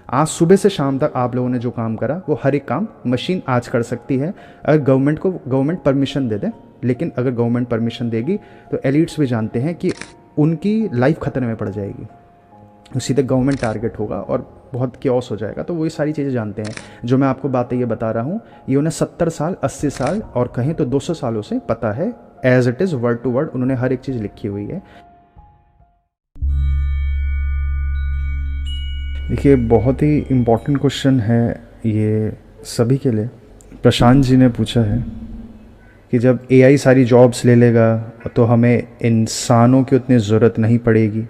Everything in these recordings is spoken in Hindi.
आज सुबह से शाम तक आप लोगों ने जो काम करा वो हर एक काम मशीन आज कर सकती है, अगर गवर्नमेंट परमिशन दे दे। लेकिन अगर गवर्नमेंट परमिशन देगी तो एलिट्स भी जानते हैं कि उनकी लाइफ खतरे में पड़ जाएगी, सीधे गवर्नमेंट टारगेट होगा और बहुत क्योस हो जाएगा। तो वही सारी चीज़ें जानते हैं। जो मैं आपको बातें ये बता रहा हूँ ये उन्हें 70 साल 80 साल और कहें तो 200 सालों से पता है, as it is word to word उन्होंने हर एक चीज़ लिखी हुई है। देखिए, बहुत ही इम्पोर्टेंट क्वेश्चन है ये सभी के लिए। प्रशांत जी ने पूछा है कि जब एआई सारी जॉब्स ले लेगा तो हमें इंसानों की उतनी ज़रूरत नहीं पड़ेगी।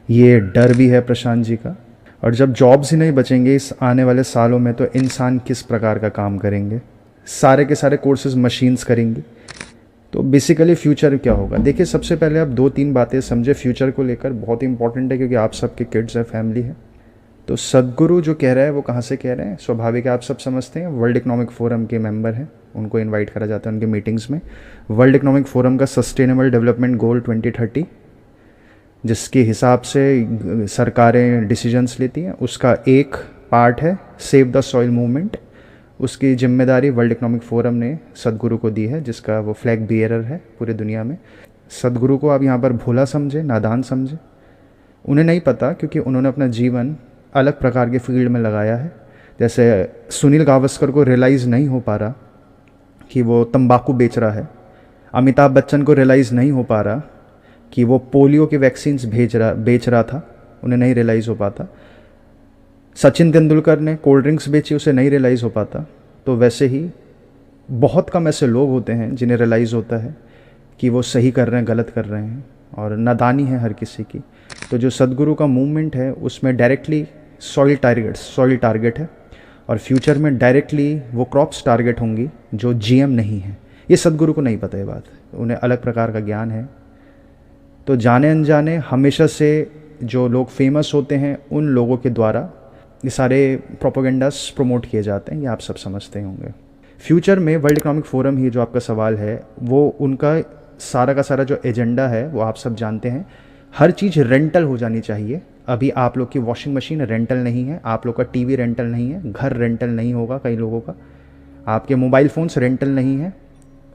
ये डर भी है प्रशांत जी का। और जब जॉब्स ही नहीं बचेंगे इस आने वाले सालों में तो इंसान किस प्रकार का काम करेंगे? सारे के सारे कोर्सेज मशीन्स करेंगी। तो बेसिकली फ्यूचर क्या होगा? देखिए, सबसे पहले आप 2-3 बातें समझे फ्यूचर को लेकर, बहुत इंपॉर्टेंट है क्योंकि आप सबके किड्स है, फैमिली है। तो सदगुरु जो कह रहा है वो कहाँ से कह रहे हैं? स्वाभाविक है, आप सब समझते हैं, वर्ल्ड इकोनॉमिक फोरम के मेंबर हैं, उनको इनवाइट करा जाता है उनके मीटिंग्स में। वर्ल्ड इकोनॉमिक फोरम का सस्टेनेबल डेवलपमेंट गोल 2030 जिसके हिसाब से सरकारें डिसीजंस लेती हैं, उसका एक पार्ट है सेव द सॉइल मूवमेंट। उसकी जिम्मेदारी वर्ल्ड इकोनॉमिक फोरम ने सदगुरु को दी है, जिसका वो फ्लैग बियरर है पूरे दुनिया में। सदगुरु को आप यहाँ पर भोला समझे, नादान समझे, उन्हें नहीं पता क्योंकि उन्होंने अपना जीवन अलग प्रकार के फील्ड में लगाया है। जैसे सुनील गावस्कर को रियलाइज़ नहीं हो पा रहा कि वो तंबाकू बेच रहा है, अमिताभ बच्चन को रियलाइज़ नहीं हो पा रहा कि वो पोलियो के वैक्सीन्स बेच रहा था, उन्हें नहीं रियलाइज़ हो पाता। सचिन तेंदुलकर ने कोल्ड ड्रिंक्स बेची, उसे नहीं रियलाइज़ हो पाता। तो वैसे ही बहुत कम ऐसे लोग होते हैं जिन्हें रियलाइज़ होता है कि वो सही कर रहे हैं, गलत कर रहे हैं, और नादानी है हर किसी की। तो जो सदगुरु का मूवमेंट है उसमें डायरेक्टली सॉइल टारगेट है, और फ्यूचर में डायरेक्टली वो क्रॉप्स टारगेट होंगी जो जीएम नहीं है। ये सदगुरु को नहीं पता ये बात, उन्हें अलग प्रकार का ज्ञान है। तो जाने अनजाने हमेशा से जो लोग फेमस होते हैं उन लोगों के द्वारा ये सारे प्रोपोगेंडास प्रमोट किए जाते हैं, ये आप सब समझते होंगे। फ्यूचर में वर्ल्ड इकोनॉमिक फोरम ही जो आपका सवाल है, वो उनका सारा का सारा जो एजेंडा है वो आप सब जानते हैं। हर चीज़ रेंटल हो जानी चाहिए। अभी आप लोग की वॉशिंग मशीन रेंटल नहीं है, आप लोग का टीवी रेंटल नहीं है, घर रेंटल नहीं होगा कई लोगों का, आपके मोबाइल फ़ोन्स रेंटल नहीं है,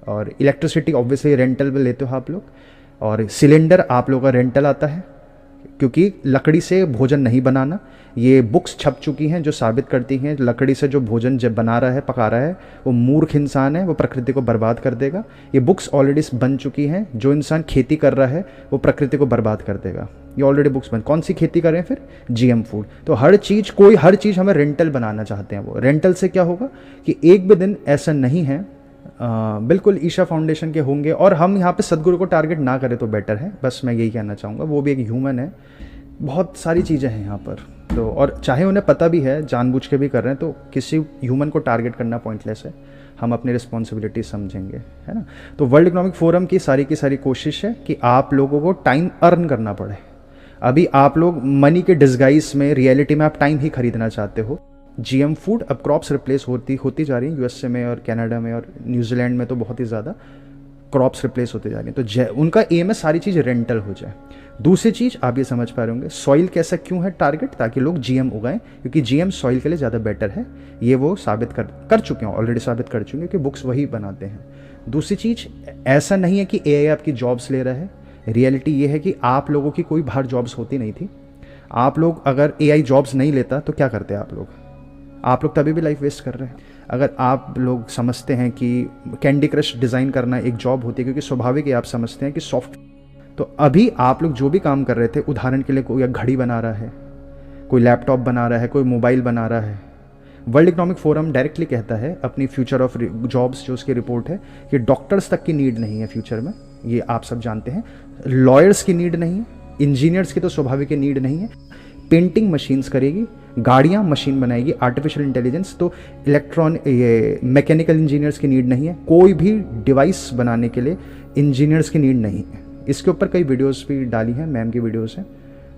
और इलेक्ट्रिसिटी ऑब्वियसली रेंटल में लेते हो आप लोग, और सिलेंडर आप लोगों का रेंटल आता है क्योंकि लकड़ी से भोजन नहीं बनाना। ये बुक्स छप चुकी हैं जो साबित करती हैं लकड़ी से जो भोजन जब बना रहा है, पका रहा है, वो मूर्ख इंसान है, वो प्रकृति को बर्बाद कर देगा। ये बुक्स ऑलरेडी बन चुकी हैं। जो इंसान खेती कर रहा है वो प्रकृति को बर्बाद कर देगा। ये ऑलरेडी बुक्स बन, कौन सी खेती करें फिर? GM food. तो हर चीज़ हमें रेंटल बनाना चाहते हैं। वो रेंटल से क्या होगा कि एक भी दिन ऐसा नहीं है, बिल्कुल ईशा फाउंडेशन के होंगे, और हम यहाँ पे सदगुरु को टारगेट ना करें तो बेटर है, बस मैं यही कहना चाहूँगा। वो भी एक ह्यूमन है, बहुत सारी चीज़ें हैं यहाँ पर। तो और चाहे उन्हें पता भी है, जानबूझ के भी कर रहे हैं, तो किसी ह्यूमन को टारगेट करना पॉइंटलेस है। हम अपनी रिस्पॉन्सिबिलिटी समझेंगे, है ना। तो वर्ल्ड इकोनॉमिक फोरम की सारी कोशिश है कि आप लोगों को टाइम अर्न करना पड़े। अभी आप लोग मनी के डिस्गाइज में, रियलिटी में आप टाइम ही खरीदना चाहते हो। जीएम फूड, अब क्रॉप्स रिप्लेस होती जा रही हैं यूएसए में और कनाडा में और न्यूजीलैंड में, तो बहुत ही ज़्यादा क्रॉप्स रिप्लेस होते जा रही हैं। तो उनका एम है सारी चीज़ रेंटल हो जाए। दूसरी चीज़ आप ये समझ पा रहे होंगे, सॉइल कैसा क्यों है टारगेट, ताकि लोग जीएम उगाएं, क्योंकि जीएम सॉइल के लिए ज़्यादा बेटर है। ये वो साबित कर चुके हैं, ऑलरेडी साबित कर चुके हैं कि बुक्स वही बनाते हैं। दूसरी चीज़, ऐसा नहीं है कि एआई आपकी जॉब्स ले रहा है। रियलिटी ये है कि आप लोगों की कोई बाहर जॉब्स होती नहीं थी। आप लोग अगर एआई जॉब्स नहीं लेता तो क्या करते आप लोग तभी भी लाइफ वेस्ट कर रहे हैं। अगर आप लोग समझते हैं कि कैंडी क्रश डिज़ाइन करना एक जॉब होती है, क्योंकि स्वाभाविक है आप समझते हैं कि सॉफ्ट, तो अभी आप लोग जो भी काम कर रहे थे, उदाहरण के लिए कोई घड़ी बना रहा है, कोई लैपटॉप बना रहा है, कोई मोबाइल बना रहा है, वर्ल्ड इकोनॉमिक फोरम डायरेक्टली कहता है अपनी फ्यूचर ऑफ जॉब्स जो उसकी रिपोर्ट है कि डॉक्टर्स तक की नीड नहीं है फ्यूचर में, ये आप सब जानते हैं। लॉयर्स की नीड नहीं है, इंजीनियर्स की तो स्वाभाविक नीड नहीं है। पेंटिंग मशीन्स करेगी, गाड़ियाँ मशीन बनाएगी, आर्टिफिशियल इंटेलिजेंस, तो मैकेनिकल इंजीनियर्स की नीड नहीं है। कोई भी डिवाइस बनाने के लिए इंजीनियर्स की नीड नहीं है। इसके ऊपर कई वीडियोस भी डाली हैं, मैम की वीडियोस हैं।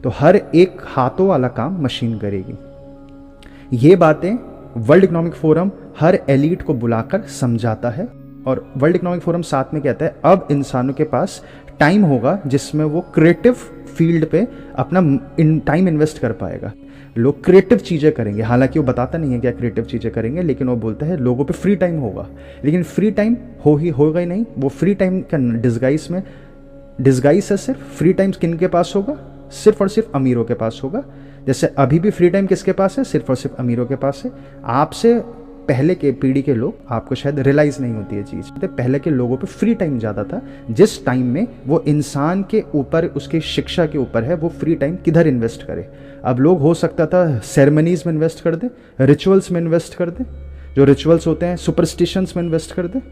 तो हर एक हाथों वाला काम मशीन करेगी। ये बातें वर्ल्ड इकोनॉमिक फोरम हर एलीट को बुलाकर समझाता है, और वर्ल्ड इकोनॉमिक फोरम साथ में कहता है अब इंसानों के पास टाइम होगा जिसमें वो क्रिएटिव फील्ड पे अपना टाइम इन्वेस्ट कर पाएगा। लोग क्रिएटिव चीज़ें करेंगे, हालांकि वो बताता नहीं है क्या क्रिएटिव चीज़ें करेंगे, लेकिन वो बोलता है लोगों पे फ्री टाइम होगा। लेकिन फ्री टाइम होगा ही नहीं, वो फ्री टाइम का डिस्गाइज है सिर्फ। फ्री टाइम किन के पास होगा? सिर्फ और सिर्फ अमीरों के पास होगा। जैसे अभी भी फ्री टाइम किसके पास है? सिर्फ और सिर्फ अमीरों के पास है। आपसे पहले के पीढ़ी के लोग, आपको शायद रियलाइज़ नहीं होती है चीज़, तो पहले के लोगों पे फ्री टाइम ज़्यादा था, जिस टाइम में वो इंसान के ऊपर, उसकी शिक्षा के ऊपर है, वो फ्री टाइम किधर इन्वेस्ट करे। अब लोग हो सकता था सेरेमनीज में इन्वेस्ट कर दे, रिचुअल्स में इन्वेस्ट कर दे, जो रिचुअल्स होते हैं सुपरस्टिशंस में इन्वेस्ट कर दे,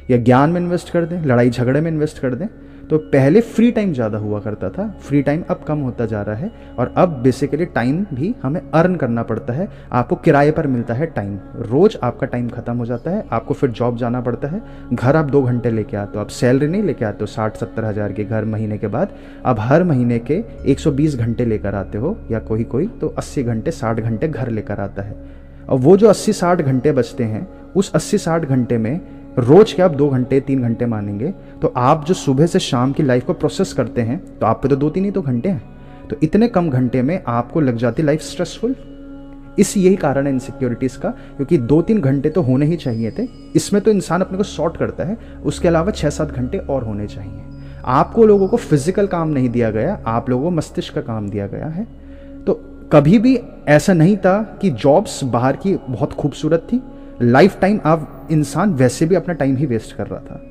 या ज्ञान में इन्वेस्ट कर दें, लड़ाई झगड़े में इन्वेस्ट कर दें। तो पहले फ्री टाइम ज़्यादा हुआ करता था, फ्री टाइम अब कम होता जा रहा है। और अब बेसिकली टाइम भी हमें अर्न करना पड़ता है। आपको किराए पर मिलता है टाइम, रोज़ आपका टाइम ख़त्म हो जाता है, आपको फिर जॉब जाना पड़ता है। घर आप 2 घंटे लेके आते हो, आप सैलरी नहीं लेके आते हो 60-70 हज़ार के घर महीने के बाद, अब हर महीने के 120 घंटे लेकर आते हो, या कोई तो 80 घंटे 60 घंटे घर लेकर आता है। और वो जो 80-60 घंटे बचते हैं, उस 80-60 घंटे में रोज के आप 2 घंटे 3 घंटे मानेंगे, तो आप जो सुबह से शाम की लाइफ को प्रोसेस करते हैं, तो आप पे तो 2-3 ही तो घंटे हैं। तो इतने कम घंटे में आपको लग जाती लाइफ स्ट्रेसफुल। यही कारण है इनसिक्योरिटीज़ का, क्योंकि 2-3 घंटे तो होने ही चाहिए थे। इसमें तो इंसान अपने को सॉर्ट करता है, उसके अलावा 6-7 घंटे और होने चाहिए। आपको लोगों को फिजिकल काम नहीं दिया गया, आप लोगों को मस्तिष्क का काम दिया गया है। तो कभी भी ऐसा नहीं था कि जॉब्स बाहर की बहुत खूबसूरत थी, लाइफ टाइम आप इंसान वैसे भी अपना टाइम ही वेस्ट कर रहा था।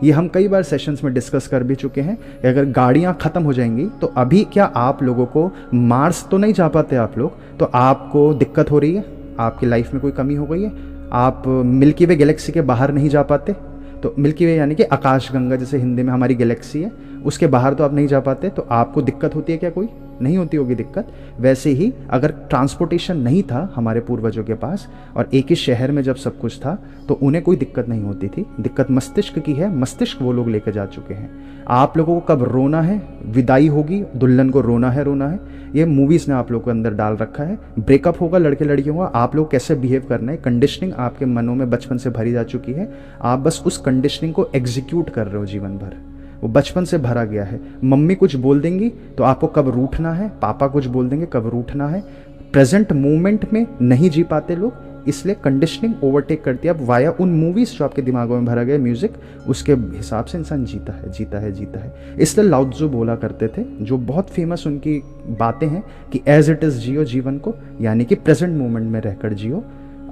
ये हम कई बार सेशंस में डिस्कस कर भी चुके हैं कि अगर गाड़ियां ख़त्म हो जाएंगी तो अभी क्या आप लोगों को मार्स तो नहीं जा पाते आप लोग, तो आपको दिक्कत हो रही है, आपकी लाइफ में कोई कमी हो गई है, आप मिल्की वे गैलेक्सी के बाहर नहीं जा पाते। तो मिल्की वे यानी कि आकाशगंगा, जैसे हिंदी में हमारी गैलेक्सी है, उसके बाहर तो आप नहीं जा पाते, तो आपको दिक्कत होती है क्या? कोई नहीं होती होगी दिक्कत। वैसे ही अगर ट्रांसपोर्टेशन नहीं था हमारे पूर्वजों के पास और एक ही शहर में जब सब कुछ था, तो उन्हें कोई दिक्कत नहीं होती थी। दिक्कत मस्तिष्क की है, मस्तिष्क वो लोग लेकर जा चुके हैं। आप लोगों को कब रोना है, विदाई होगी, दुल्हन को रोना है, ये मूवीज़ ने आप लोगों को अंदर डाल रखा है। ब्रेकअप होगा लड़के लड़कियों का, आप लोग कैसे बिहेव करना है, कंडीशनिंग आपके मनों में बचपन से भरी जा चुकी है। आप बस उस कंडीशनिंग को एग्जीक्यूट कर रहे हो जीवन भर, वो बचपन से भरा गया है। मम्मी कुछ बोल देंगी तो आपको कब रूठना है, पापा कुछ बोल देंगे कब रूठना है। प्रेजेंट मोमेंट में नहीं जी पाते लोग, इसलिए कंडीशनिंग ओवरटेक करती है। अब वाया उन मूवीज़ जो आपके दिमागों में भरा गया म्यूज़िक, उसके हिसाब से इंसान जीता है। इसलिए लाओ त्ज़ु बोला करते थे, जो बहुत फेमस उनकी बातें हैं कि एज इट इज़ जियो जीवन को, यानी कि प्रेजेंट मोमेंट में रहकर जियो।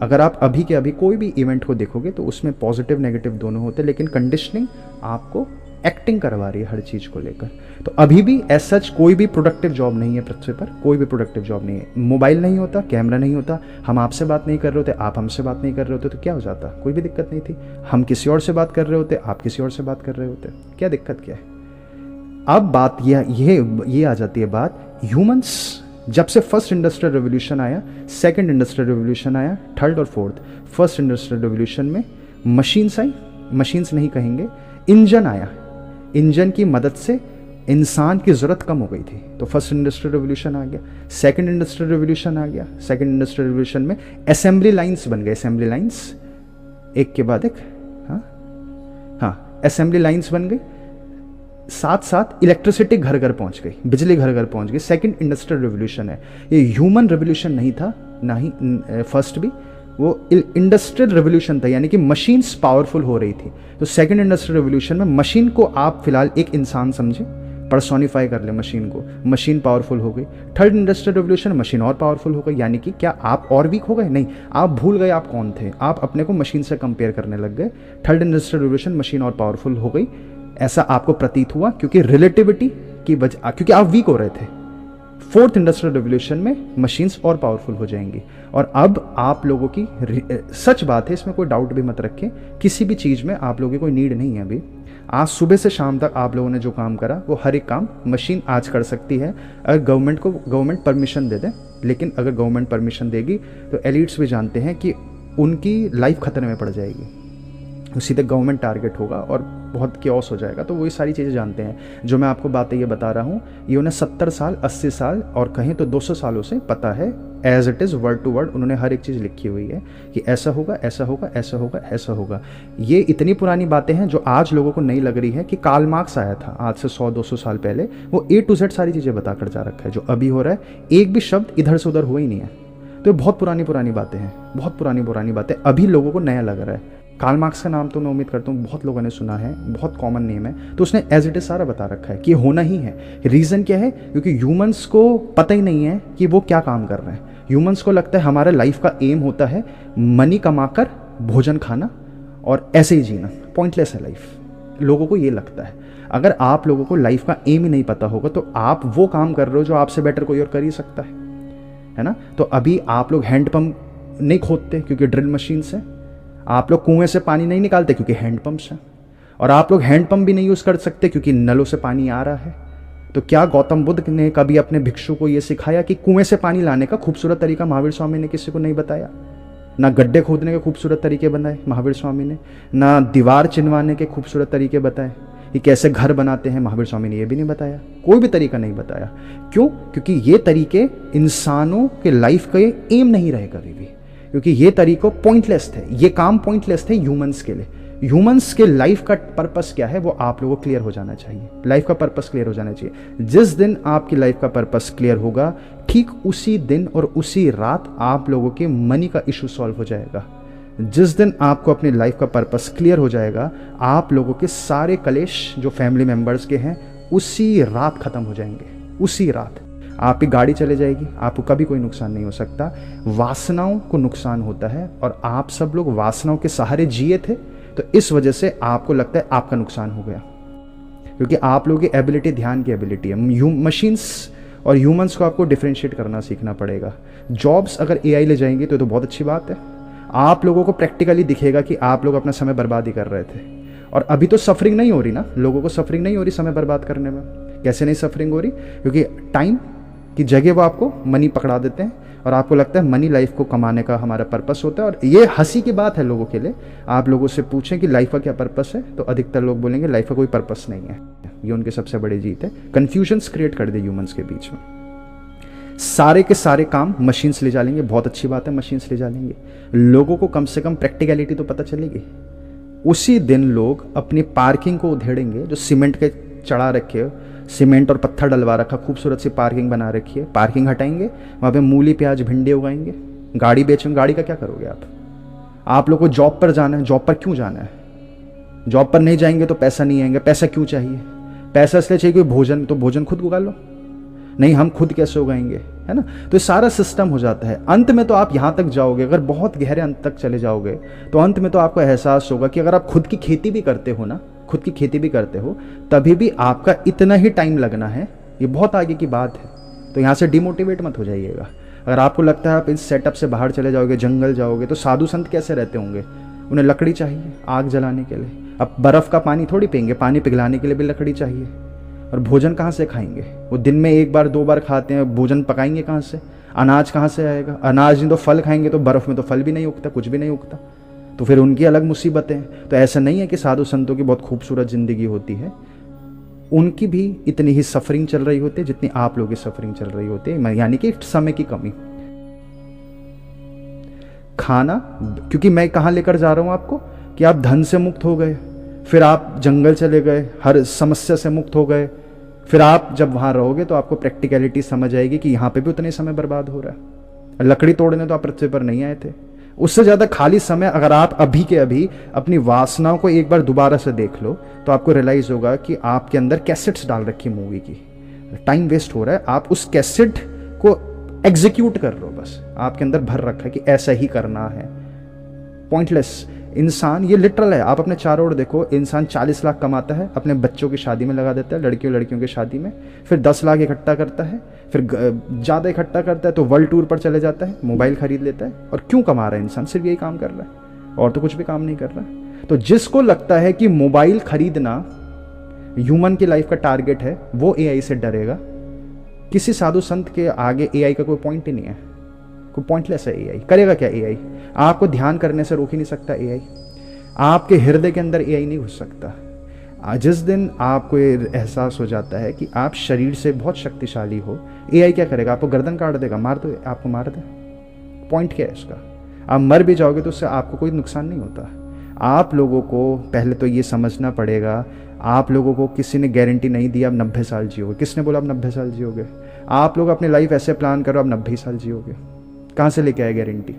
अगर आप अभी के अभी कोई भी इवेंट को देखोगे तो उसमें पॉजिटिव नेगेटिव दोनों होते हैं, लेकिन कंडीशनिंग आपको एक्टिंग करवा रही है हर चीज़ को लेकर। तो अभी भी एज सच कोई भी प्रोडक्टिव जॉब नहीं है पृथ्वी पर, कोई भी प्रोडक्टिव जॉब नहीं है। मोबाइल नहीं होता, कैमरा नहीं होता, हम आपसे बात नहीं कर रहे होते, आप हमसे बात नहीं कर रहे होते, तो क्या हो जाता? कोई भी दिक्कत नहीं थी। हम किसी और से बात कर रहे होते, आप किसी और से बात कर रहे होते, क्या दिक्कत क्या है? अब बात ये आ जाती है बात ह्यूमंस, जब से फर्स्ट इंडस्ट्रियल रेवोल्यूशन आया, सेकंड इंडस्ट्रियल रेवोल्यूशन आया, थर्ड और फोर्थ। फर्स्ट इंडस्ट्रियल रेवोल्यूशन में मशीन्स आई, मशीन्स नहीं कहेंगे, इंजन आया। इंजन की मदद से इंसान की ज़रूरत कम हो गई थी, तो फर्स्ट इंडस्ट्रियल रेवोल्यूशन आ गया। सेकंड इंडस्ट्रियल रेवोल्यूशन आ गया, सेकंड इंडस्ट्रियल रेवोल्यूशन में असेंबली लाइंस बन गए, असेंबली लाइंस एक के बाद एक, हाँ असेंबली लाइंस बन गई। साथ साथ इलेक्ट्रिसिटी घर घर पहुंच गई, बिजली घर घर पहुंच गई। सेकंड इंडस्ट्रियल रेवोल्यूशन है ये, ह्यूमन रेवोल्यूशन नहीं था, ना ही फर्स्ट भी, वो इंडस्ट्रियल रेवोल्यूशन था, यानी कि मशीन्स पावरफुल हो रही थी। तो सेकंड इंडस्ट्रियल रेवोल्यूशन में मशीन को आप फिलहाल एक इंसान समझे, पर्सोनिफाई कर ले मशीन को, मशीन पावरफुल हो गई। थर्ड इंडस्ट्रियल रेवोल्यूशन मशीन और पावरफुल हो गई, यानी कि क्या आप और वीक हो गए? नहीं, आप भूल गए आप कौन थे, आप अपने को मशीन से कंपेयर करने लग गए। थर्ड इंडस्ट्रियल रेवोल्यूशन मशीन और पावरफुल हो गई, ऐसा आपको प्रतीत हुआ, क्योंकि रिलेटिविटी की वजह, क्योंकि आप वीक हो रहे थे। फोर्थ इंडस्ट्रियल रेवोल्यूशन में मशीन्स और पावरफुल हो जाएंगी। और अब आप लोगों की सच बात है, इसमें कोई डाउट भी मत रखें, किसी भी चीज़ में आप लोगों की कोई नीड नहीं है अभी। आज सुबह से शाम तक आप लोगों ने जो काम करा, वो हर एक काम मशीन आज कर सकती है, अगर गवर्नमेंट परमिशन दे दे। लेकिन अगर गवर्नमेंट परमिशन देगी तो एलिट्स भी जानते हैं कि उनकी लाइफ खतरे में पड़ जाएगी, सीधे गवर्नमेंट टारगेट होगा और बहुत क्योस हो जाएगा। तो वही सारी चीज़ें जानते हैं जो मैं आपको बातें ये बता रहा हूँ, ये उन्हें 70 साल 80 साल और कहें तो 200 सालों से पता है, as it is word to word उन्होंने हर एक चीज़ लिखी हुई है कि ऐसा होगा ऐसा होगा ऐसा होगा ऐसा होगा। ये इतनी पुरानी बातें हैं जो आज लोगों को नहीं लग रही है कि कार्ल मार्क्स आया था आज से 100-200 साल पहले, वो A to Z सारी चीज़ें बता कर जा रखा है। जो अभी हो रहा है एक भी शब्द इधर से उधर हुआ ही नहीं है। तो ये बहुत पुरानी बातें हैं, बहुत पुरानी बातें, अभी लोगों को नया लग रहा है। कार्ल मार्क्स का नाम तो मैं उम्मीद करता हूँ बहुत लोगों ने सुना है, बहुत कॉमन नेम है। तो उसने एज इट इज सारा बता रखा है कि होना ही है। रीज़न क्या है? क्योंकि ह्यूमंस को पता ही नहीं है कि वो क्या काम कर रहे हैं। ह्यूमंस को लगता है हमारा लाइफ का एम होता है मनी कमाकर भोजन खाना और ऐसे ही जीना, पॉइंटलेस है लाइफ। लोगों को ये लगता है। अगर आप लोगों को लाइफ का एम ही नहीं पता होगा तो आप वो काम कर रहे हो जो आपसे बेटर कोई और कर ही सकता है ना। तो अभी आप लोग हैंडपम्प नहीं खोदते क्योंकि ड्रिल मशीन से, आप लोग कुएं से पानी नहीं निकालते क्योंकि हैंडपम्प्स हैं, और आप लोग हैंडपम्प भी नहीं यूज़ कर सकते क्योंकि नलों से पानी आ रहा है। तो क्या गौतम बुद्ध ने कभी अपने भिक्षु को यह सिखाया कि कुएं से पानी लाने का खूबसूरत तरीका महावीर स्वामी ने किसी को नहीं बताया? ना गड्ढे खोदने के खूबसूरत तरीके बनाए महावीर स्वामी ने, ना दीवार चिनवाने के खूबसूरत तरीके बताए कि कैसे घर बनाते हैं, महावीर स्वामी ने यह भी नहीं बताया। कोई भी तरीका नहीं बताया। क्यों? क्योंकि ये तरीके इंसानों के लाइफ का एम नहीं रहे कभी भी, क्योंकि ये तरीकों पॉइंटलेस थे, ये काम पॉइंटलेस थे ह्यूमंस के लिए। ह्यूमंस के लाइफ का पर्पस क्या है वो आप लोगों को क्लियर हो जाना चाहिए। लाइफ का पर्पस क्लियर हो जाना चाहिए। जिस दिन आपकी लाइफ का पर्पस क्लियर होगा, ठीक उसी दिन और उसी रात आप लोगों के मनी का इशू सॉल्व हो जाएगा। जिस दिन आपको अपनी लाइफ का पर्पस क्लियर हो जाएगा, आप लोगों के सारे कलेश जो फैमिली मेंबर्स के हैं उसी रात खत्म हो जाएंगे। उसी रात आपकी गाड़ी चले जाएगी, आपको कभी कोई नुकसान नहीं हो सकता। वासनाओं को नुकसान होता है और आप सब लोग वासनाओं के सहारे जिए थे, तो इस वजह से आपको लगता है आपका नुकसान हो गया, क्योंकि आप लोगों की एबिलिटी ध्यान की एबिलिटी है। मशीन्स और ह्यूमंस को आपको डिफरेंशिएट करना सीखना पड़ेगा। जॉब्स अगर एआई ले जाएंगी तो बहुत अच्छी बात है। आप लोगों को प्रैक्टिकली दिखेगा कि आप लोग अपना समय बर्बाद ही कर रहे थे, और अभी तो सफरिंग नहीं हो रही ना, लोगों को सफरिंग नहीं हो रही समय बर्बाद करने में। कैसे नहीं सफरिंग हो रही? क्योंकि टाइम की जगह वो आपको मनी पकड़ा देते हैं और आपको लगता है मनी लाइफ को कमाने का हमारा पर्पस होता है। और ये हंसी की बात है लोगों के लिए। आप लोगों से पूछें कि लाइफ का क्या पर्पस है, तो अधिकतर लोग बोलेंगे लाइफ का कोई पर्पस नहीं है। ये उनकी सबसे बड़ी जीत है। कन्फ्यूजन्स क्रिएट कर दे ह्यूमंस के बीच में। सारे के सारे काम मशीन्स ले जा लेंगे, बहुत अच्छी बात है, मशीन्स ले जा लेंगे। लोगों को कम से कम प्रैक्टिकलिटी तो पता चलेगी। उसी दिन लोग अपनी पार्किंग को उधेड़ेंगे, जो सीमेंट के चढ़ा रखे हो, सीमेंट और पत्थर डलवा रखा, खूबसूरत सी पार्किंग बना रखी है, पार्किंग हटाएंगे, वहाँ पे मूली प्याज भिंडी उगाएंगे, गाड़ी बेचेंगे। गाड़ी का क्या करोगे आप लोग को जॉब पर जाना है। जॉब पर क्यों जाना है? जॉब पर नहीं जाएंगे तो पैसा नहीं आएंगे। पैसा क्यों चाहिए? पैसा इसलिए चाहिए कि भोजन, तो भोजन खुद उगा लो। नहीं, हम खुद कैसे उगाएंगे, है ना। तो सारा सिस्टम हो जाता है। अंत में तो आप यहाँ तक जाओगे, अगर बहुत गहरे अंत तक चले जाओगे तो अंत में तो आपको एहसास होगा कि अगर आप खुद की खेती भी करते हो ना, खुद की खेती भी करते हो, तभी भी आपका इतना ही टाइम लगना है। ये बहुत आगे की बात है। तो यहाँ से डिमोटिवेट मत हो जाइएगा। अगर आपको लगता है आप इस सेटअप से बाहर चले जाओगे, जंगल जाओगे, तो साधु संत कैसे रहते होंगे? उन्हें लकड़ी चाहिए आग जलाने के लिए। अब बर्फ़ का पानी थोड़ी पियेंगे, पानी पिघलाने के लिए भी लकड़ी चाहिए। और भोजन कहाँ से खाएंगे? वो दिन में एक बार दो बार खाते हैं, भोजन पकाएंगे कहाँ से? अनाज कहाँ से आएगा? अनाज नहीं तो फल खाएंगे, तो बर्फ़ में तो फल भी नहीं उगता, कुछ भी नहीं उगता। तो फिर उनकी अलग मुसीबतें हैं। तो ऐसा नहीं है कि साधु संतों की बहुत खूबसूरत ज़िंदगी होती है, उनकी भी इतनी ही सफरिंग चल रही होती है जितनी आप लोगों की सफरिंग चल रही होती है, यानी कि समय की कमी। खाना, क्योंकि मैं कहाँ लेकर जा रहा हूँ आपको, कि आप धन से मुक्त हो गए, फिर आप जंगल चले गए, हर समस्या से मुक्त हो गए, फिर आप जब वहाँ रहोगे तो आपको प्रैक्टिकलिटी समझ आएगी कि यहाँ पे भी उतने समय बर्बाद हो रहा है। लकड़ी तोड़ने तो आप पृथ्वी पर नहीं आए थे। उससे ज़्यादा खाली समय अगर आप अभी के अभी अपनी वासनाओं को एक बार दोबारा से देख लो तो आपको रियलाइज़ होगा कि आपके अंदर कैसेट्स डाल रखी मूवी की, टाइम वेस्ट हो रहा है। आप उस कैसेट को एग्जीक्यूट कर रहे हो, बस आपके अंदर भर रखा है कि ऐसा ही करना है। पॉइंटलेस इंसान, ये लिटरल है। आप अपने चारों ओर देखो, इंसान 40 लाख कमाता है, अपने बच्चों की शादी में लगा देता है, लड़कियों की शादी में, फिर 10 लाख इकट्ठा करता है, फिर ज़्यादा इकट्ठा करता है तो वर्ल्ड टूर पर चले जाता है, मोबाइल खरीद लेता है। और क्यों कमा रहा है इंसान? सिर्फ यही काम कर रहा है और तो कुछ भी काम नहीं कर रहा है। तो जिसको लगता है कि मोबाइल खरीदना ह्यूमन की लाइफ का टारगेट है, वो एआई से डरेगा। किसी साधु संत के आगे एआई का कोई पॉइंट ही नहीं है, कोई पॉइंटलेस है एआई। करेगा क्या एआई? आपको ध्यान करने से रोक ही नहीं सकता एआई। आपके हृदय के अंदर एआई नहीं घुस सकता। जिस दिन आपको ये एहसास हो जाता है कि आप शरीर से बहुत शक्तिशाली हो, एआई क्या करेगा? आपको गर्दन काट देगा, मार दो, आपको मार दे। पॉइंट क्या है इसका? आप मर भी जाओगे तो उससे आपको कोई नुकसान नहीं होता। आप लोगों को पहले तो ये समझना पड़ेगा, आप लोगों को किसी ने गारंटी नहीं दी आप 90 साल जियोगे। किसने बोला आप 90 साल जियोगे? आप लोग अपनी लाइफ ऐसे प्लान करो आप 90 साल जियोगे। कहाँ से लेके आए गारंटी?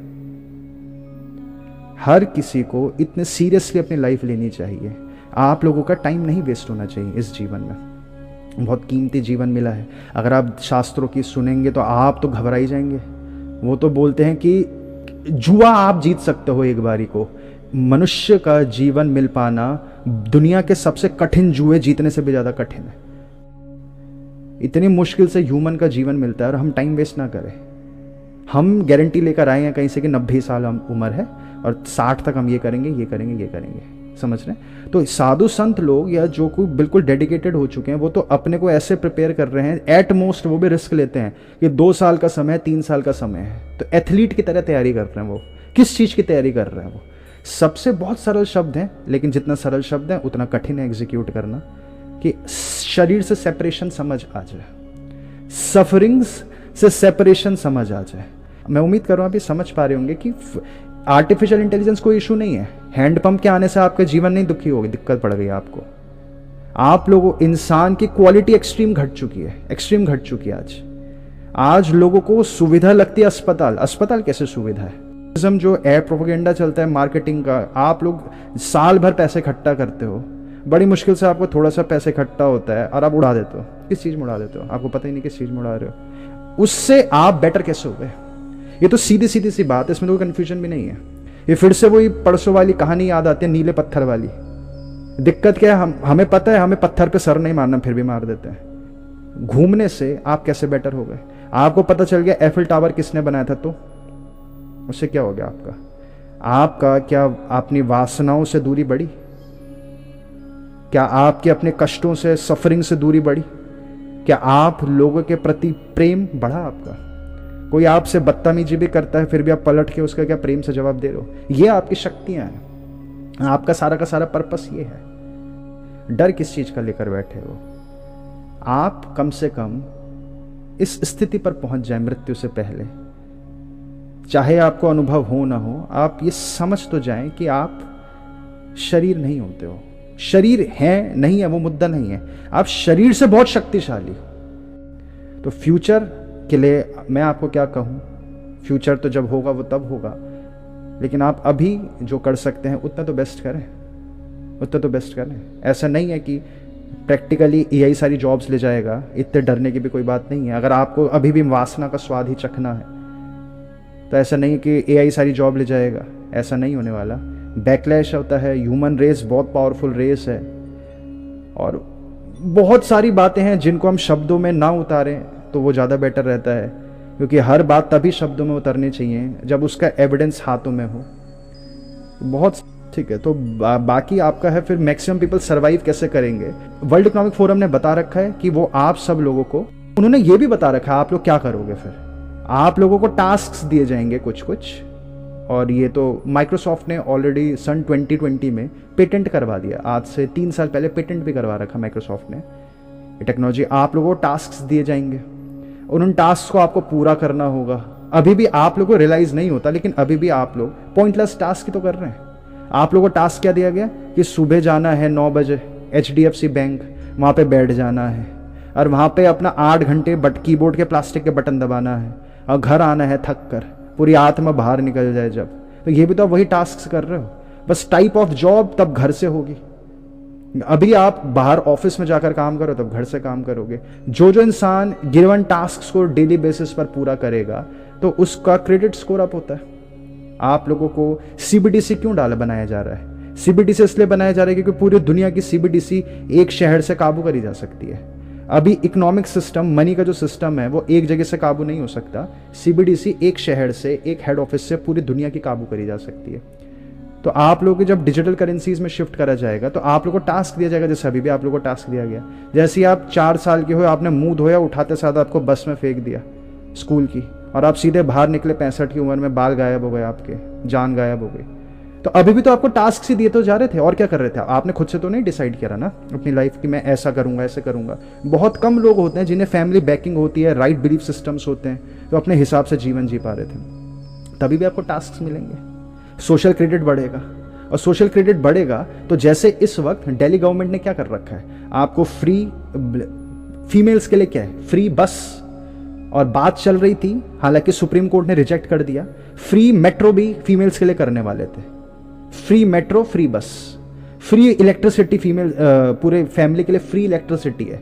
हर किसी को इतने सीरियसली अपनी लाइफ लेनी चाहिए। आप लोगों का टाइम नहीं वेस्ट होना चाहिए इस जीवन में। बहुत कीमती जीवन मिला है। अगर आप शास्त्रों की सुनेंगे तो आप तो घबरा ही जाएंगे। वो तो बोलते हैं कि जुआ आप जीत सकते हो एक बारी को। मनुष्य का जीवन मिल पाना दुनिया के सबसे कठिन जुए जीतने से भी ज़्यादा कठिन है। इतनी मुश्किल से ह्यूमन का जीवन मिलता है और हम टाइम वेस्ट ना करें। हम गारंटी लेकर आए हैं कहीं से कि 90 साल हम उम्र है और 60 तक हम ये करेंगे, ये करेंगे, ये करेंगे। समझ रहे हैं? तो साधु संत लोग या जो कोई बिल्कुल डेडिकेटेड हो चुके हैं वो तो अपने को ऐसे प्रिपेयर कर रहे हैं, एट मोस्ट वो भी रिस्क लेते हैं कि 2 साल का समय है, 3 साल का समय है। तो एथलीट की तरह तैयारी कर रहे हैं। वो किस चीज़ की तैयारी कर रहे हैं? वो सबसे बहुत सरल शब्द हैं, लेकिन जितना सरल शब्द है उतना कठिन है एग्जीक्यूट करना। कि शरीर से सेपरेशन समझ आ जाए, सफरिंग्स से सेपरेशन समझ आ जाए। मैं उम्मीद कर रहा हूँ आप ये समझ पा रहे होंगे कि आर्टिफिशियल इंटेलिजेंस कोई इशू नहीं है। हैंडपंप के आने से आपका जीवन नहीं दुखी होगी, दिक्कत पड़ गई आपको। आप लोगों, इंसान की क्वालिटी एक्सट्रीम घट चुकी है, एक्सट्रीम घट चुकी है। आज लोगों को सुविधा लगती है अस्पताल। अस्पताल कैसे सुविधा है? जो एयर प्रोपेगेंडा चलता है मार्केटिंग का, आप लोग साल भर पैसे इकट्ठा करते हो, बड़ी मुश्किल से आपको थोड़ा सा पैसे इकट्ठा होता है और आप उड़ा देते हो। किस चीज़ में उड़ा देते हो? आपको पता ही नहीं किस चीज़ में उड़ा रहे हो। उससे आप बेटर कैसे हो गए? ये तो सीधी सीधी सी बात है, इसमें तो कोई कन्फ्यूजन भी नहीं है। ये फिर से वही परसों वाली कहानी याद आती है, नीले पत्थर वाली। दिक्कत क्या है? हमें पता है हमें पत्थर पे सर नहीं मारना, फिर भी मार देते हैं। घूमने से आप कैसे बेटर हो गए? आपको पता चल गया एफिल टावर किसने बनाया था, तो उससे क्या हो गया आपका क्या अपनी वासनाओं से दूरी बढ़ी? क्या आपके अपने कष्टों से, सफरिंग से दूरी बढ़ी? क्या आप लोगों के प्रति प्रेम बढ़ा आपका? कोई आपसे बदतमीजी भी करता है फिर भी आप पलट के उसका क्या प्रेम से जवाब दे रहे हो? ये आपकी शक्तियां हैं। आपका सारा का सारा पर्पस ये है। डर किस चीज का लेकर बैठे हो? आप कम से कम इस स्थिति पर पहुंच जाए मृत्यु से पहले, चाहे आपको अनुभव हो ना हो, आप ये समझ तो जाएं कि आप शरीर नहीं होते हो। शरीर है नहीं है वो मुद्दा नहीं है, आप शरीर से बहुत शक्तिशाली हो। तो फ्यूचर के लिए मैं आपको क्या कहूँ, फ्यूचर तो जब होगा वो तब होगा, लेकिन आप अभी जो कर सकते हैं उतना तो बेस्ट करें, उतना तो बेस्ट करें। ऐसा नहीं है कि प्रैक्टिकली एआई सारी जॉब्स ले जाएगा, इतने डरने की भी कोई बात नहीं है। अगर आपको अभी भी वासना का स्वाद ही चखना है तो ऐसा नहीं है कि एआई सारी जॉब ले जाएगा, ऐसा नहीं होने वाला। बैकलैश होता है, ह्यूमन रेस बहुत पावरफुल रेस है और बहुत सारी बातें हैं जिनको हम शब्दों में ना उतारें तो वो ज़्यादा बेटर रहता है, क्योंकि हर बात तभी शब्दों में उतरनी चाहिए जब उसका एविडेंस हाथों में हो। बहुत ठीक है। तो बाकी आपका है फिर मैक्सिमम पीपल सर्वाइव कैसे करेंगे। वर्ल्ड इकोनॉमिक फोरम ने बता रखा है कि वो आप सब लोगों को, उन्होंने ये भी बता रखा है आप लोग क्या करोगे। फिर आप लोगों को टास्क्स दिए जाएंगे कुछ कुछ, और ये तो माइक्रोसॉफ्ट ने ऑलरेडी सन 2020 में पेटेंट करवा दिया। आज से 3 साल पहले पेटेंट भी करवा रखा माइक्रोसॉफ्ट ने टेक्नोलॉजी। आप लोगों को टास्क्स दिए जाएंगे और उन टास्क को आपको पूरा करना होगा। अभी भी आप लोगों को रियलाइज नहीं होता, लेकिन अभी भी आप लोग पॉइंटलेस टास्क ही तो कर रहे हैं। आप लोगों को टास्क क्या दिया गया कि सुबह जाना है 9 बजे HDFC बैंक, वहाँ पे बैठ जाना है और वहाँ पे अपना 8 घंटे कीबोर्ड के प्लास्टिक के बटन दबाना है और घर आना है थक कर, पूरी आत्मा बाहर निकल जाए जब। तो ये भी तो आप वही टास्क कर रहे हो, बस टाइप ऑफ जॉब तब घर से होगी। अभी आप बाहर ऑफिस में जाकर काम करो तब घर से काम करोगे। जो इंसान गिवन टास्क को डेली बेसिस पर पूरा करेगा तो उसका क्रेडिट स्कोर अप होता है। आप लोगों को CBDC क्यों बनाया जा रहा है? CBDC इसलिए बनाया जा रहा है क्योंकि पूरी दुनिया की CBDC एक शहर से काबू करी जा सकती है। अभी इकोनॉमिक सिस्टम, मनी का जो सिस्टम है वो एक जगह से काबू नहीं हो सकता। CBDC एक शहर से, एक हेड ऑफिस से पूरी दुनिया की काबू करी जा सकती है। तो आप लोगों को जब डिजिटल करेंसीज में शिफ्ट करा जाएगा तो आप लोगों को टास्क दिया जाएगा, जैसे अभी भी आप लोगों को टास्क दिया गया। जैसे ही आप 4 साल के हो, आपने मुंह धोया, उठाते साथ आपको बस में फेंक दिया स्कूल की और आप सीधे बाहर निकले 65 की उम्र में, बाल गायब हो गए, आपके जान गायब हो गई। तो अभी भी तो आपको टास्क ही दिए तो जा रहे थे, और क्या कर रहे थे? आपने खुद से तो नहीं डिसाइड किया ना अपनी लाइफ कि मैं ऐसा करूंगा ऐसे करूंगा। बहुत कम लोग होते हैं जिन्हें फैमिली बैकिंग होती है, राइट बिलीफ सिस्टम्स होते हैं, तो अपने हिसाब से जीवन जी पा रहे थे। तभी भी आपको टास्क मिलेंगे, सोशल क्रेडिट बढ़ेगा, और सोशल क्रेडिट बढ़ेगा तो जैसे इस वक्त दिल्ली गवर्नमेंट ने क्या कर रखा है, आपको फ्री फीमेल्स के लिए क्या है, फ्री बस, और बात चल रही थी, हालांकि सुप्रीम कोर्ट ने रिजेक्ट कर दिया, फ्री मेट्रो भी फीमेल्स के लिए करने वाले थे। फ्री मेट्रो, फ्री बस, फ्री इलेक्ट्रिसिटी, फीमेल पूरे फैमिली के लिए फ्री इलेक्ट्रिसिटी है,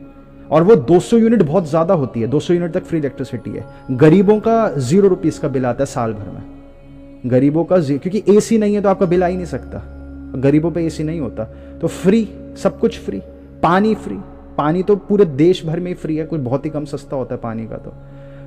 और वो 200 यूनिट बहुत ज़्यादा होती है, 200 यूनिट तक फ्री इलेक्ट्रिसिटी है। गरीबों का 0 रुपीज़ का बिल आता है साल भर में, गरीबों का क्योंकि एसी नहीं है तो आपका बिल आ ही नहीं सकता, गरीबों पे एसी नहीं होता, तो फ्री, सब कुछ फ्री। पानी फ्री, पानी तो पूरे देश भर में ही फ्री है, कोई बहुत ही कम सस्ता होता है पानी का,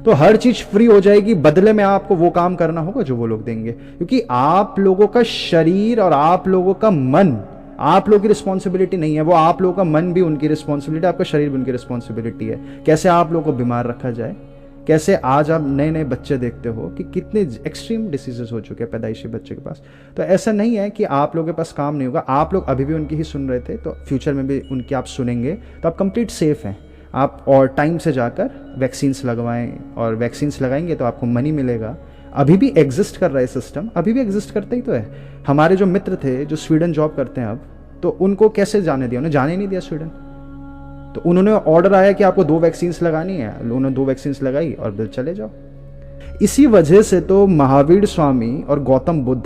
तो हर चीज फ्री हो जाएगी। बदले में आपको वो काम करना होगा जो वो लोग देंगे, क्योंकि आप लोगों का शरीर और आप लोगों का मन आप लोगों की रिस्पॉन्सिबिलिटी नहीं है, वो आप लोगों का मन भी उनकी रिस्पॉन्सिबिलिटी, आपका शरीर भी उनकी रिस्पॉन्सिबिलिटी है। कैसे आप लोगों को बीमार रखा जाए, कैसे आज आप नए नए बच्चे देखते हो कि कितने एक्सट्रीम डिसीजेस हो चुके हैं पैदाइशी बच्चे के पास। तो ऐसा नहीं है कि आप लोगों के पास काम नहीं होगा, आप लोग अभी भी उनकी ही सुन रहे थे, तो फ्यूचर में भी उनकी आप सुनेंगे, तो आप कंप्लीट सेफ हैं आप। और टाइम से जाकर वैक्सीन्स लगवाएं, और वैक्सीन्स लगाएंगे तो आपको मनी मिलेगा। अभी भी एग्जिस्ट कर रहा है सिस्टम, अभी भी एग्जिस्ट करता ही तो है। हमारे जो मित्र थे जो स्वीडन जॉब करते हैं अब, तो उनको कैसे जाने दिया? उन्हें जाने नहीं दिया स्वीडन, तो उन्होंने ऑर्डर आया कि आपको 2 वैक्सीन्स लगानी है, उन्होंने 2 वैक्सीन्स लगाई और फिर चले जाओ। इसी वजह से तो महावीर स्वामी और गौतम बुद्ध,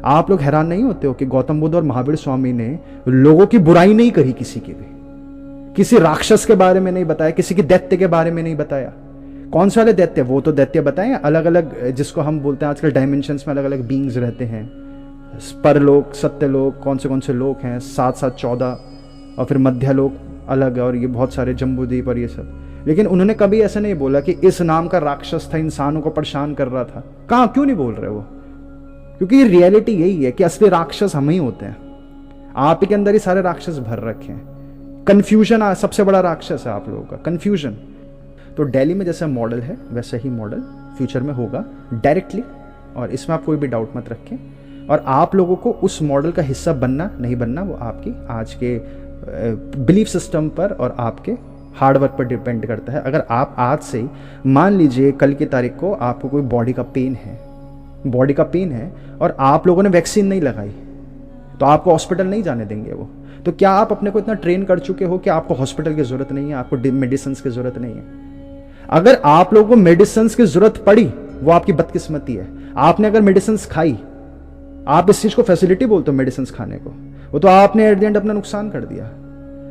आप लोग हैरान नहीं होते हो कि गौतम बुद्ध और महावीर स्वामी ने लोगों की बुराई नहीं करी, किसी की भी, किसी राक्षस के बारे में नहीं बताया, किसी के दैत्य के बारे में नहीं बताया। कौन से वाले दैत्य? वो तो दैत्य बताए अलग अलग, जिसको हम बोलते हैं आजकल डायमेंशंस में अलग अलग बींग्स रहते हैं, परलोक, सत्यलोक, कौन से लोक हैं, 7 14, और फिर मध्यलोक अलग, और ये बहुत सारे जम्बूद्वीप और ये सब। लेकिन उन्होंने कभी ऐसा नहीं बोला कि इस नाम का राक्षस था, इंसानों को परेशान कर रहा था। कहाँ, क्यों नहीं बोल रहे वो? क्योंकि रियलिटी यही है कि असली राक्षस हम ही होते हैं, आप ही के अंदर ही सारे राक्षस भर रखे हैं। कंफ्यूजन सबसे बड़ा राक्षस है आप लोगों का, कंफ्यूजन। तो दिल्ली में जैसा मॉडल है वैसा ही मॉडल फ्यूचर में होगा डायरेक्टली, और इसमें आप कोई भी डाउट मत रखें। और आप लोगों को उस मॉडल का हिस्सा बनना नहीं बनना, वो आपकी आज के बिलीफ सिस्टम पर और आपके हार्डवर्क पर डिपेंड करता है। अगर आप आज से ही, मान लीजिए कल की तारीख को आपको कोई बॉडी का पेन है और आप लोगों ने वैक्सीन नहीं लगाई, तो आपको हॉस्पिटल नहीं जाने देंगे वो। तो क्या आप अपने को इतना ट्रेन कर चुके हो कि आपको हॉस्पिटल की जरूरत नहीं है, आपको मेडिसिन की जरूरत नहीं है? अगर आप लोगों को मेडिसिन की जरूरत पड़ी, वो आपकी बदकिस्मती है। आपने अगर मेडिसिन खाई, आप इस चीज को फैसिलिटी बोलते हो मेडिसिन खाने को, वो तो आपने एट द एंड अपना नुकसान कर दिया।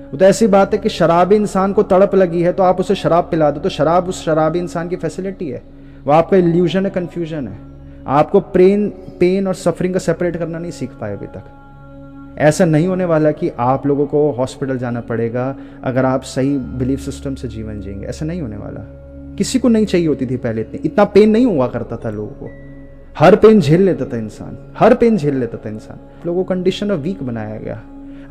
वो तो ऐसी बात है कि शराबी इंसान को तड़प लगी है तो आप उसे शराब पिला दो, तो शराब उस शराबी इंसान की फैसिलिटी है, वो आपका इल्यूजन है, कंफ्यूजन है। आपको पेन और सफरिंग का सेपरेट करना नहीं सीख पाए अभी तक। ऐसा नहीं होने वाला कि आप लोगों को हॉस्पिटल जाना पड़ेगा अगर आप सही बिलीफ सिस्टम से जीवन जिएंगे, ऐसा नहीं होने वाला। किसी को नहीं चाहिए होती थी पहले इतना पेन नहीं हुआ करता था लोगों को, हर पेन झेल लेता था इंसान, हर पेन झेल लेता था इंसान। लोगों को कंडीशन ऑफ वीक बनाया गया।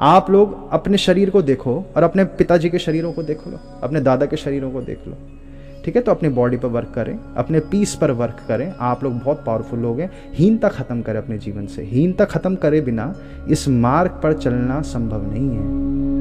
आप लोग अपने शरीर को देखो और अपने पिताजी के शरीरों को देख लो, अपने दादा के शरीरों को देख लो, ठीक है? तो अपनी बॉडी पर वर्क करें, अपने पीस पर वर्क करें। आप लोग बहुत पावरफुल लोग हैं। हीनता खत्म करें अपने जीवन से। हीनता खत्म करे बिना इस मार्ग पर चलना संभव नहीं है।